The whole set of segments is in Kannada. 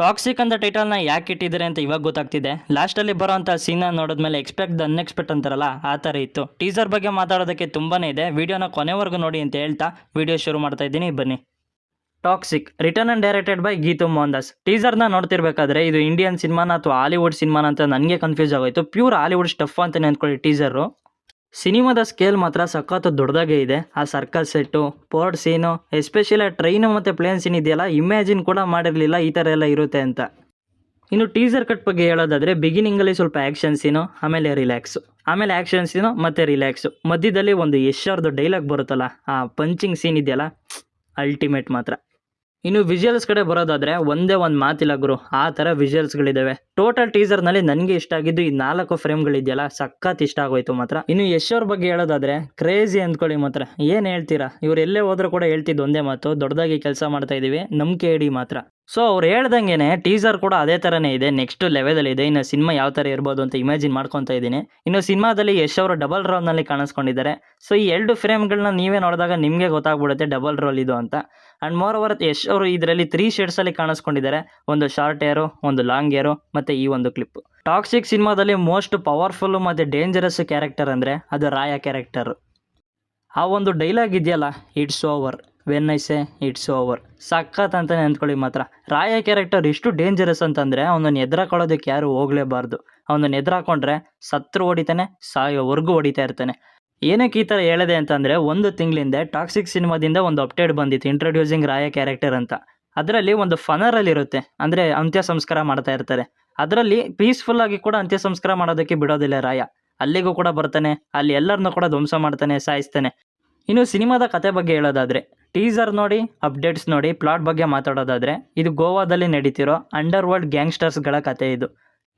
ಟಾಕ್ಸಿಕ್ ಅಂತ ಟೈಟಲ್ನ ಯಾಕೆ ಇಟ್ಟಿದ್ದಾರೆ ಅಂತ ಇವಾಗ ಗೊತ್ತಾಗ್ತಿದೆ. ಲಾಸ್ಟಲ್ಲಿ ಬರೋಂಥ ಸೀನ ನೋಡಿದ್ಮೇಲೆ ಎಕ್ಸ್ಪೆಕ್ಟ್ ದ ಅನ್ಎಕ್ಸ್ಪೆಕ್ಟ್ ಅಂತಾರಲ್ಲ, ಆ ಥರ ಇತ್ತು. ಟೀಸರ್ ಬಗ್ಗೆ ಮಾತಾಡೋದಕ್ಕೆ ತುಂಬಾ ಇದೆ. ವಿಡಿಯೋನ ಕೊನೆವರೆಗೂ ನೋಡಿ ಅಂತ ಹೇಳ್ತಾ ವಿಡಿಯೋ ಶುರು ಮಾಡ್ತಾ ಇದ್ದೀನಿ, ಬನ್ನಿ. Toxic return and directed by Geetu Mohandas. ಟೀಸರ್ನ ನೋಡ್ತಿರ್ಬೇಕಾದ್ರೆ ಇದು ಇಂಡಿಯನ್ ಸಿನಿಮಾನ ಅಥವಾ ಹಾಲಿವುಡ್ ಸಿನಿಮಾನ ಅಂತ ನನಗೆ ಕನ್ಫ್ಯೂಸ್ ಆಗೋಯ್ತು. ಪ್ಯೂರ್ ಹಾಲಿವುಡ್ ಸ್ಟಫ್ ಅಂತ ಅಂದ್ಕೊಳ್ಳಿ ಟೀಸರು. ಸಿನಿಮಾದ ಸ್ಕೇಲ್ ಮಾತ್ರ ಸಖತ್ತು ದೊಡ್ಡದಾಗೇ ಇದೆ. ಆ ಸರ್ಕಲ್ ಸೆಟ್ಟು, ಪೋರ್ಟ್ ಸೀನು, ಎಸ್ಪೆಷಲಿ ಟ್ರೈನು ಮತ್ತು ಪ್ಲೇನ್ ಸೀನ್ ಇದೆಯಲ್ಲ, ಇಮ್ಯಾಜಿನ್ ಕೂಡ ಮಾಡಿರಲಿಲ್ಲ ಈ ಥರ ಎಲ್ಲ ಇರುತ್ತೆ ಅಂತ. ಇನ್ನು ಟೀಸರ್ ಕಟ್ ಬಗ್ಗೆ ಹೇಳೋದಾದರೆ ಬಿಗಿನಿಂಗಲ್ಲಿ ಸ್ವಲ್ಪ ಆ್ಯಕ್ಷನ್ ಸೀನು, ಆಮೇಲೆ ರಿಲ್ಯಾಕ್ಸು, ಆಮೇಲೆ ಆ್ಯಕ್ಷನ್ ಸೀನು ಮತ್ತು ರಿಲ್ಯಾಕ್ಸು, ಮಧ್ಯದಲ್ಲಿ ಒಂದು ಯಶ್ ಅವ್ರದ್ದು ಡೈಲಾಗ್ ಬರುತ್ತಲ್ಲ, ಆ ಪಂಚಿಂಗ್ ಸೀನ್ ಇದೆಯಲ್ಲ, ಅಲ್ಟಿಮೇಟ್ ಮಾತ್ರ. ಇನ್ನು ವಿಜುವಲ್ಸ್ ಕಡೆ ಬರೋದಾದರೆ ಒಂದೇ ಒಂದು ಮಾತಿಲ್ಲ ಗುರು, ಆ ಥರ ವಿಜುವಲ್ಸ್ಗಳಿದ್ದಾವೆ. ಟೋಟಲ್ ಟೀಸರ್ನಲ್ಲಿ ನನಗೆ ಇಷ್ಟ ಆಗಿದ್ದು ಈ 4 ಫ್ರೇಮ್ಗಳಿದೆಯಲ್ಲ, ಸಖತ್ ಇಷ್ಟ ಆಗೋಯ್ತು ಮಾತ್ರ. ಇನ್ನು ಯಶ್ ಅವ್ರ ಬಗ್ಗೆ ಹೇಳೋದಾದರೆ ಕ್ರೇಜಿ ಅಂದ್ಕೊಳ್ಳಿ ಮಾತ್ರ. ಏನು ಹೇಳ್ತೀರಾ, ಇವ್ರು ಎಲ್ಲೇ ಹೋದ್ರೂ ಕೂಡ ಹೇಳ್ತಿದ್ದು ಒಂದೇ ಮಾತು, ದೊಡ್ಡದಾಗಿ ಕೆಲಸ ಮಾಡ್ತಾ ಇದ್ದೀವಿ, ನಂಬಿಕೆ ಇಡಿ ಮಾತ್ರ. ಸೊ ಅವ್ರು ಹೇಳ್ದಂಗೆ ಟೀಸರ್ ಕೂಡ ಅದೇ ಥರನೇ ಇದೆ, ನೆಕ್ಸ್ಟ್ ಲೆವೆಲಲ್ಲಿ ಇದೆ. ಇನ್ನು ಸಿನಿಮಾ ಯಾವ ಥರ ಇರ್ಬೋದು ಅಂತ ಇಮ್ಯಾಜಿನ್ ಮಾಡ್ಕೊತಾ ಇದ್ದೀನಿ. ಇನ್ನು ಸಿನಿಮಾದಲ್ಲಿ ಯಶ್ ಅವರು ಡಬಲ್ ರೋಲ್ನಲ್ಲಿ ಕಾಣಿಸ್ಕೊಂಡಿದ್ದಾರೆ. ಸೊ ಈ 2 ಫ್ರೇಮ್ಗಳನ್ನ ನೀವೇ ನೋಡಿದಾಗ ನಿಮಗೆ ಗೊತ್ತಾಗ್ಬಿಡುತ್ತೆ ಡಬಲ್ ರೋಲ್ ಇದು ಅಂತ. ಆ್ಯಂಡ್ ಮೋರ್ ಓವರ್ ಯಶ್ ಅವರು ಇದರಲ್ಲಿ 3 ಶೇಡ್ಸಲ್ಲಿ ಕಾಣಿಸ್ಕೊಂಡಿದ್ದಾರೆ. ಒಂದು ಶಾರ್ಟ್ ಏರು, ಒಂದು ಲಾಂಗ್ ಏರು, ಮತ್ತು ಈ ಒಂದು ಕ್ಲಿಪ್. ಟಾಕ್ಸಿಕ್ ಸಿನಿಮಾದಲ್ಲಿ ಮೋಸ್ಟ್ ಪವರ್ಫುಲ್ ಮತ್ತು ಡೇಂಜರಸ್ ಕ್ಯಾರೆಕ್ಟರ್ ಅಂದರೆ ಅದು ರಾಯ ಕ್ಯಾರೆಕ್ಟರ್. ಆ ಒಂದು ಡೈಲಾಗ್ ಇದೆಯಲ್ಲ, it's over when I say it's over, ಸಖತ್ ಅಂತಲೇ ಅಂದ್ಕೊಳ್ಳಿ ಮಾತ್ರ. ರಾಯ ಕ್ಯಾರೆಕ್ಟರ್ ಎಷ್ಟು ಡೇಂಜರಸ್ ಅಂತಂದರೆ ಅವನನ್ನು ಎದುರಾಕೊಳ್ಳೋದಕ್ಕೆ ಯಾರು ಹೋಗಲೇಬಾರ್ದು. ಅವನನ್ನು ಎದುರಾಕೊಂಡ್ರೆ ಸತ್ರು ಹೊಡಿತಾನೆ, ಸಾಯೋವರೆಗೂ ಹೊಡಿತಾ ಇರ್ತಾನೆ. ಏನಕ್ಕೆ ಈ ಥರ ಹೇಳಿದೆ ಅಂತಂದರೆ, 1 ತಿಂಗಳಿಂದ ಟಾಕ್ಸಿಕ್ ಸಿನಿಮಾದಿಂದ ಒಂದು ಅಪ್ಡೇಟ್ ಬಂದಿತ್ತು, ಇಂಟ್ರೊಡ್ಯೂಸಿಂಗ್ ರಾಯ ಕ್ಯಾರೆಕ್ಟರ್ ಅಂತ. ಅದರಲ್ಲಿ ಒಂದು ಫನರಲ್ಲಿ ಇರುತ್ತೆ, ಅಂದರೆ ಅಂತ್ಯ ಸಂಸ್ಕಾರ ಮಾಡ್ತಾ ಇರ್ತಾರೆ. ಅದರಲ್ಲಿ ಪೀಸ್ಫುಲ್ಲಾಗಿ ಕೂಡ ಅಂತ್ಯ ಸಂಸ್ಕಾರ ಮಾಡೋದಕ್ಕೆ ಬಿಡೋದಿಲ್ಲ ರಾಯ. ಅಲ್ಲಿಗೂ ಕೂಡ ಬರ್ತಾನೆ, ಅಲ್ಲಿ ಎಲ್ಲರನ್ನೂ ಕೂಡ ಧ್ವಂಸ ಮಾಡ್ತಾನೆ, ಸಾಯಿಸ್ತಾನೆ. ಇನ್ನು ಸಿನಿಮಾದ ಕತೆ ಬಗ್ಗೆ ಹೇಳೋದಾದರೆ, ಟೀಸರ್ ನೋಡಿ, ಅಪ್ಡೇಟ್ಸ್ ನೋಡಿ, ಪ್ಲಾಟ್ ಬಗ್ಗೆ ಮಾತಾಡೋದಾದರೆ, ಇದು ಗೋವಾದಲ್ಲಿ ನಡೀತಿರೋ ಅಂಡರ್ ವರ್ಲ್ಡ್ ಗ್ಯಾಂಗ್ಸ್ಟರ್ಸ್ಗಳ ಕತೆ ಇದು.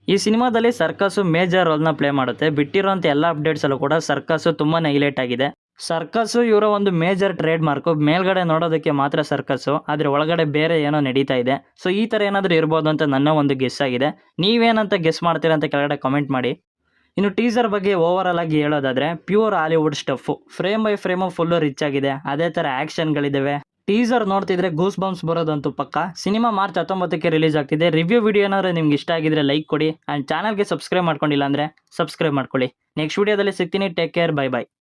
ಈ ಸಿನಿಮಾದಲ್ಲಿ ಸರ್ಕಸ್ಸು ಮೇಜರ್ ರೋಲ್ನ ಪ್ಲೇ ಮಾಡುತ್ತೆ. ಬಿಟ್ಟಿರೋಂಥ ಎಲ್ಲ ಅಪ್ಡೇಟ್ಸಲ್ಲೂ ಕೂಡ ಸರ್ಕಸ್ಸು ತುಂಬಾ ಹೈಲೈಟ್ ಆಗಿದೆ. ಸರ್ಕಸ್ಸು ಇವರ ಒಂದು ಮೇಜರ್ ಟ್ರೇಡ್ ಮಾರ್ಕು. ಮೇಲ್ಗಡೆ ನೋಡೋದಕ್ಕೆ ಮಾತ್ರ ಸರ್ಕಸ್ಸು, ಆದರೆ ಒಳಗಡೆ ಬೇರೆ ಏನೋ ನಡೀತಾ ಇದೆ. ಸೊ ಈ ಥರ ಏನಾದರೂ ಇರ್ಬೋದು ಅಂತ ನನ್ನ ಒಂದು ಗೆಸ್ ಆಗಿದೆ. ನೀವೇನಂತ ಗೆಸ್ ಮಾಡ್ತೀರಾ ಅಂತ ಕೆಳಗಡೆ ಕಮೆಂಟ್ ಮಾಡಿ. ಇನ್ನು ಟೀಸರ್ ಬಗ್ಗೆ ಓವರಾಲ್ ಆಗಿ ಹೇಳೋದಾದರೆ pure Hollywood stuff, frame by frame full rich ಆಗಿದೆ. ಅದೇ ಥರ ಆ್ಯಕ್ಷನ್ಗಳಿದ್ದಾವೆ. ಟೀಸರ್ ನೋಡ್ತಿದ್ರೆ ಗೂಸ್ ಬಂಪ್ಸ್ ಬರೋದಂತೂ ಪಕ್ಕ. ಸಿನಿಮಾ ಮಾರ್ಚ್ 19ಕ್ಕೆ ರಿಲೀಸ್ ಆಗ್ತಿದೆ. ರಿವ್ಯೂ ವಿಡಿಯೋ ಏನಾದರೂ ನಿಮ್ಗೆ ಇಷ್ಟ ಆಗಿದ್ರೆ ಲೈಕ್ ಕೊಡಿ. ಆ್ಯಂಡ್ ಚಾನಲ್ಗೆ ಸಬ್ಸ್ಕ್ರೈಬ್ ಮಾಡ್ಕೊಂಡಿಲ್ಲ ಅಂದರೆ ಸಬ್ಸ್ಕ್ರೈಬ್ ಮಾಡ್ಕೊಳ್ಳಿ. ನೆಕ್ಸ್ಟ್ ವಿಡಿಯೋದಲ್ಲಿ ಸಿಗ್ತೀನಿ. Take care, bye bye.